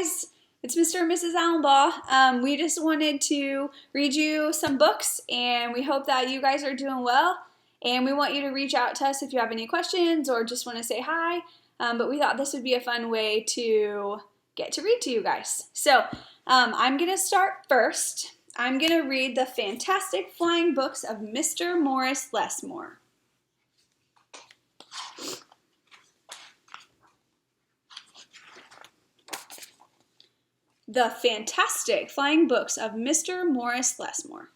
guys, it's Mr. and Mrs. Alumbaugh. We just wanted to read you some books, and we hope that you guys are doing well. And we want you to reach out to us if you have any questions or just want to say hi. But we thought this would be a fun way to get to read to you guys. So I'm going to start first. I'm going to read The Fantastic Flying Books of Mr. Morris Lessmore. The Fantastic Flying Books of Mr. Morris Lessmore.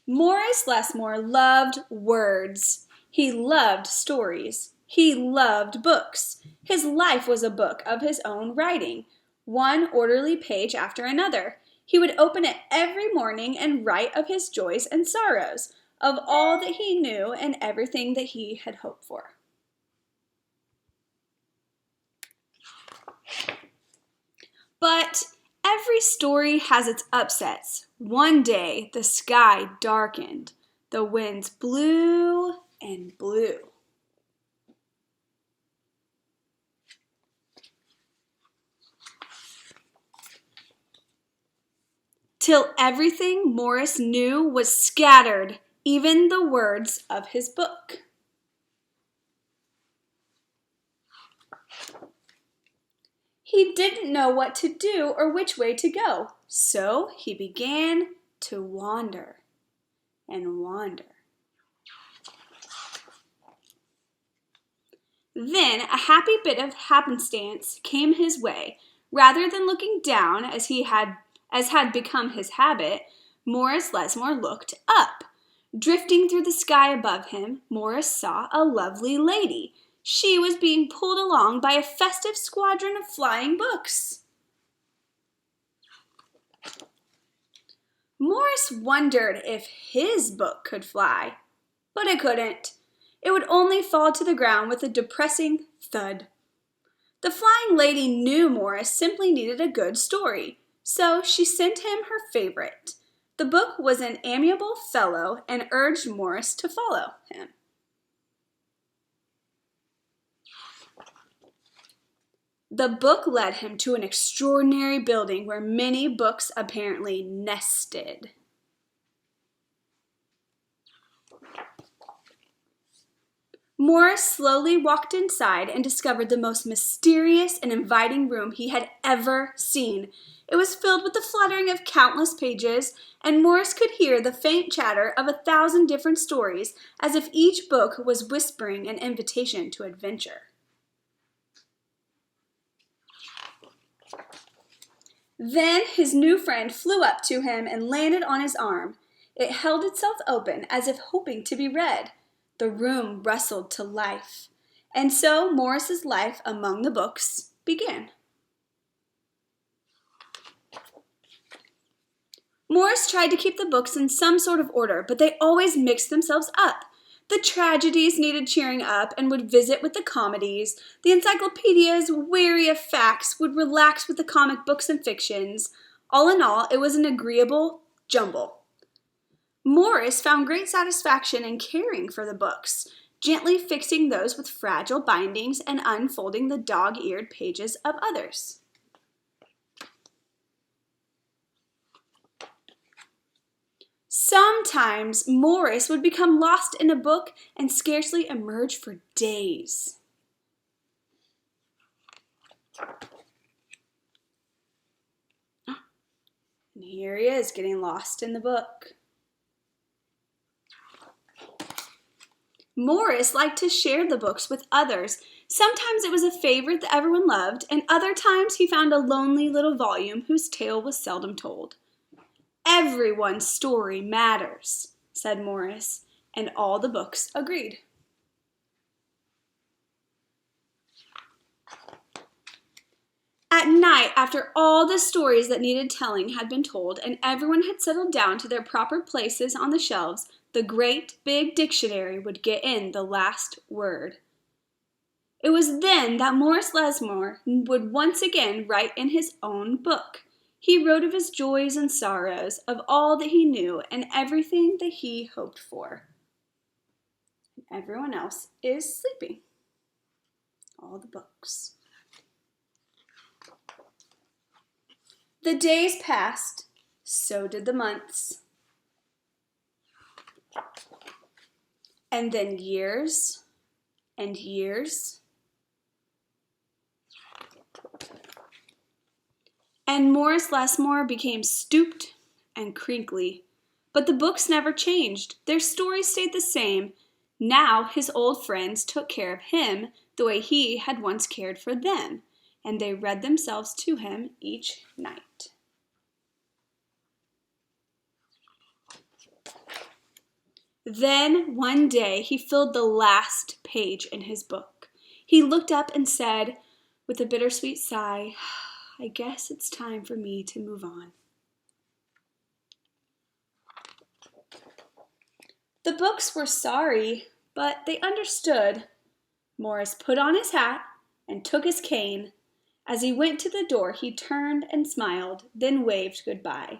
Morris Lessmore loved words. He loved stories. He loved books. His life was a book of his own writing, one orderly page after another. He would open it every morning and write of his joys and sorrows, of all that he knew and everything that he had hoped for. But every story has its upsets. One day, the sky darkened. The winds blew and blew. Till everything Morris knew was scattered, even the words of his book. He didn't know what to do or which way to go, so he began to wander and wander. Then a happy bit of happenstance came his way. Rather than looking down as had become his habit, Morris Lessmore looked up. Drifting through the sky above him, Morris saw a lovely lady. She was being pulled along by a festive squadron of flying books. Morris wondered if his book could fly, but it couldn't. It would only fall to the ground with a depressing thud. The flying lady knew Morris simply needed a good story, so she sent him her favorite. The book was an amiable fellow and urged Morris to follow him. The book led him to an extraordinary building where many books apparently nested. Morris slowly walked inside and discovered the most mysterious and inviting room he had ever seen. It was filled with the fluttering of countless pages, and Morris could hear the faint chatter of 1,000 different stories, as if each book was whispering an invitation to adventure. Then his new friend flew up to him and landed on his arm. It held itself open as if hoping to be read. The room rustled to life, and so Morris's life among the books began. Morris tried to keep the books in some sort of order, but they always mixed themselves up. The tragedies needed cheering up and would visit with the comedies. The encyclopedias, weary of facts, would relax with the comic books and fictions. All in all, it was an agreeable jumble. Morris found great satisfaction in caring for the books, gently fixing those with fragile bindings and unfolding the dog-eared pages of others. Sometimes Morris would become lost in a book and scarcely emerge for days. And here he is, getting lost in the book. Morris liked to share the books with others. Sometimes it was a favorite that everyone loved, and other times he found a lonely little volume whose tale was seldom told. Everyone's story matters, said Morris, and all the books agreed. At night, after all the stories that needed telling had been told and everyone had settled down to their proper places on the shelves, the great big dictionary would get in the last word. It was then that Morris Lessmore would once again write in his own book. He wrote of his joys and sorrows, of all that he knew and everything that he hoped for. Everyone else is sleeping. All the books. The days passed, so did the months. And then years and years. And Morris Lessmore became stooped and crinkly. But the books never changed. Their stories stayed the same. Now his old friends took care of him the way he had once cared for them, and they read themselves to him each night. Then one day he filled the last page in his book. He looked up and said, with a bittersweet sigh, I guess it's time for me to move on. The books were sorry, but they understood. Morris put on his hat and took his cane. As he went to the door, he turned and smiled, then waved goodbye.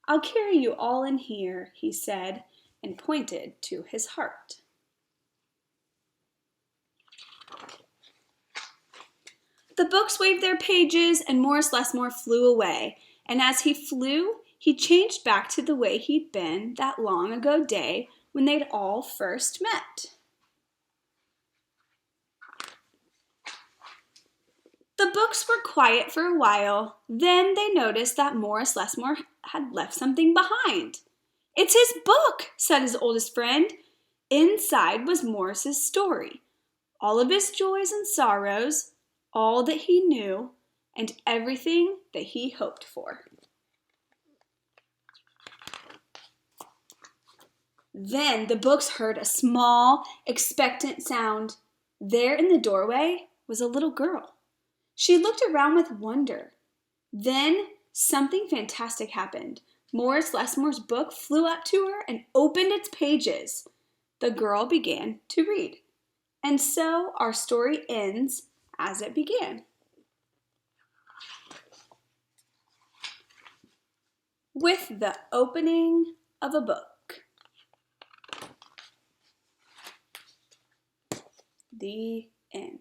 I'll carry you all in here, he said, and pointed to his heart. The books waved their pages, and Morris Lessmore flew away. And as he flew, he changed back to the way he'd been that long ago day when they'd all first met. The books were quiet for a while. Then they noticed that Morris Lessmore had left something behind. It's his book, said his oldest friend. Inside was Morris's story, all of his joys and sorrows, all that he knew, and everything that he hoped for. Then the books heard a small, expectant sound. There in the doorway was a little girl. She looked around with wonder. Then something fantastic happened. Morris Lessmore's book flew up to her and opened its pages. The girl began to read. And so our story ends as it began. With the opening of a book. The end.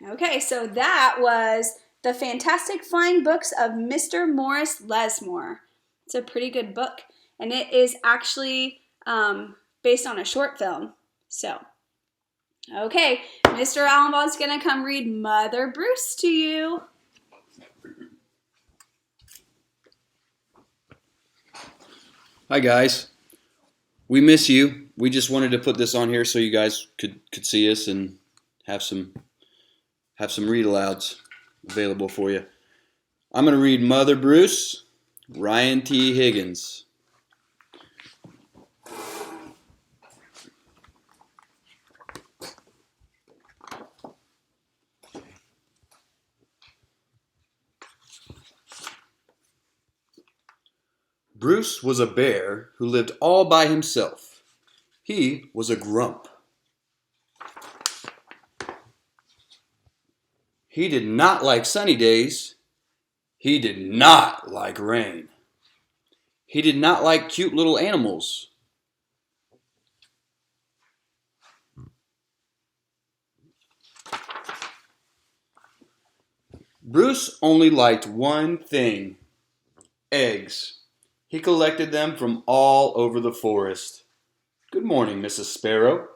Okay, so that was The Fantastic Flying Books of Mr. Morris Lessmore. It's a pretty good book, and it is actually based on a short film. So, okay, Mr. Alumbaugh is going to come read Mother Bruce to you. Hi, guys. We miss you. We just wanted to put this on here so you guys could see us and have some read alouds available for you. I'm going to read Mother Bruce, Ryan T. Higgins. Bruce was a bear who lived all by himself. He was a grump. He did not like sunny days. He did not like rain. He did not like cute little animals. Bruce only liked one thing: eggs. He collected them from all over the forest. Good morning, Mrs. Sparrow.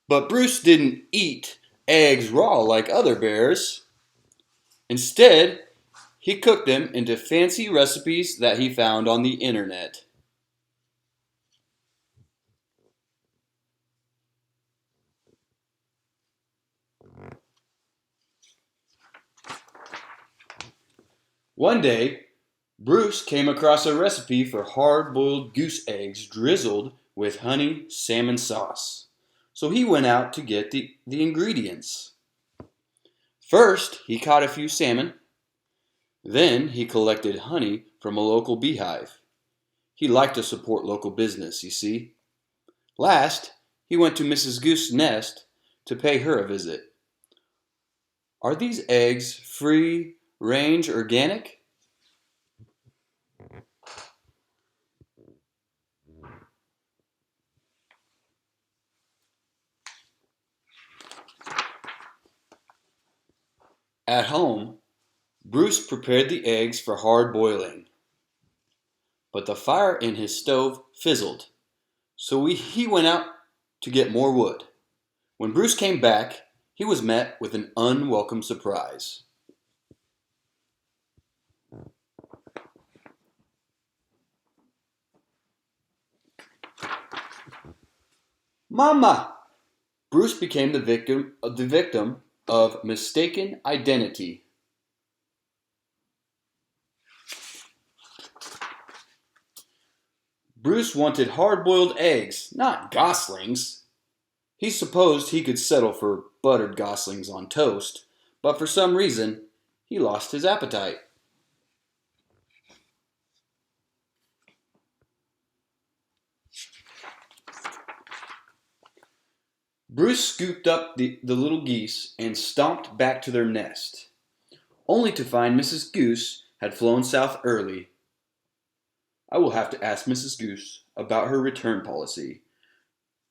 But Bruce didn't eat eggs raw like other bears. Instead, he cooked them into fancy recipes that he found on the internet. One day, Bruce came across a recipe for hard-boiled goose eggs drizzled with honey salmon sauce. So he went out to get the ingredients. First, he caught a few salmon. Then he collected honey from a local beehive. He liked to support local business, you see. Last, he went to Mrs. Goose's nest to pay her a visit. Are these eggs free-range organic? At home, Bruce prepared the eggs for hard boiling, but the fire in his stove fizzled, so he went out to get more wood. When Bruce came back, he was met with an unwelcome surprise. Mama! Bruce became the victim of mistaken identity. Bruce wanted hard-boiled eggs, not goslings. He supposed he could settle for buttered goslings on toast, but for some reason, he lost his appetite. Bruce scooped up the little geese and stomped back to their nest, only to find Mrs. Goose had flown south early. I will have to ask Mrs. Goose about her return policy.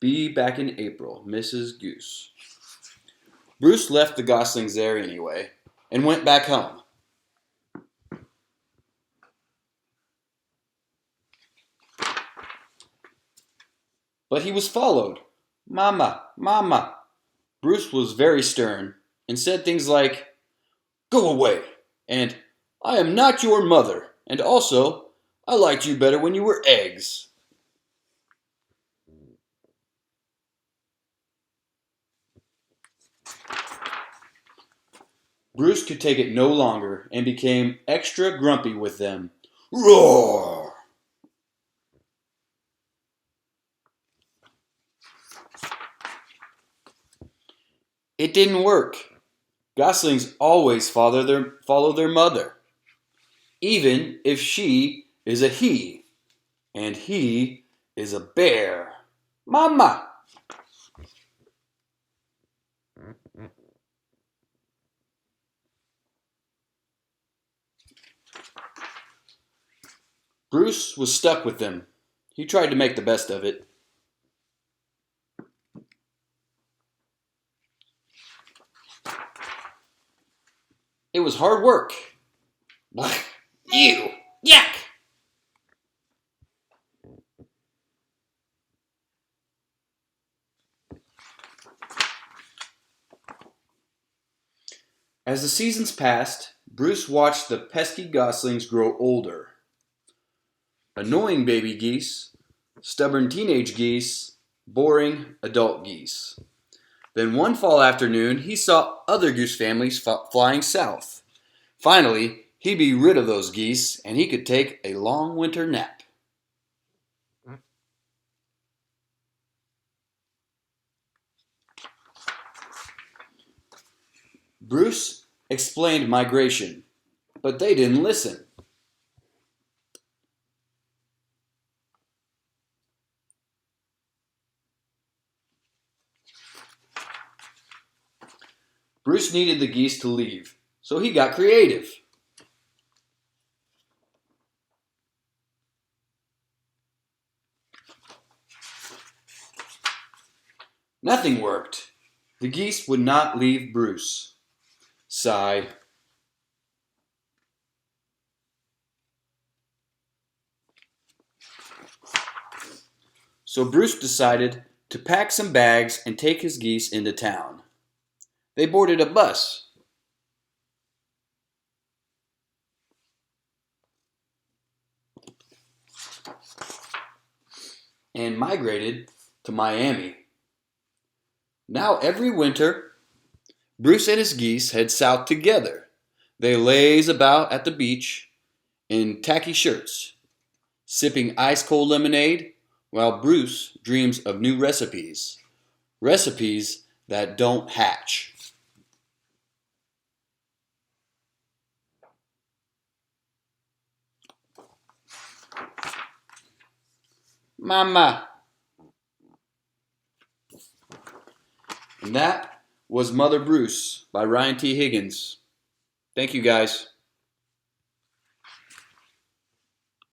Be back in April, Mrs. Goose. Bruce left the goslings there anyway and went back home. But he was followed. Mama, Mama. Bruce was very stern and said things like, "Go away," and "I am not your mother," and also, "I liked you better when you were eggs." Bruce could take it no longer and became extra grumpy with them. Roar! It didn't work. Goslings always follow their mother, even if she is a he, and he is a bear. Mama! Bruce was stuck with them. He tried to make the best of it. It was hard work. Blah. Ew! Yuck! As the seasons passed, Bruce watched the pesky goslings grow older. Annoying baby geese, stubborn teenage geese, boring adult geese. Then one fall afternoon, he saw other goose families flying south. Finally, he'd be rid of those geese and he could take a long winter nap. Bruce explained migration, but they didn't listen. Bruce needed the geese to leave, so he got creative. Nothing worked. The geese would not leave Bruce. Sigh. So Bruce decided to pack some bags and take his geese into town. They boarded a bus. And migrated to Miami. Now every winter, Bruce and his geese head south together. They laze about at the beach in tacky shirts, sipping ice-cold lemonade, while Bruce dreams of new recipes. Recipes that don't hatch. Mama. And that was Mother Bruce by Ryan T. Higgins. Thank you, guys.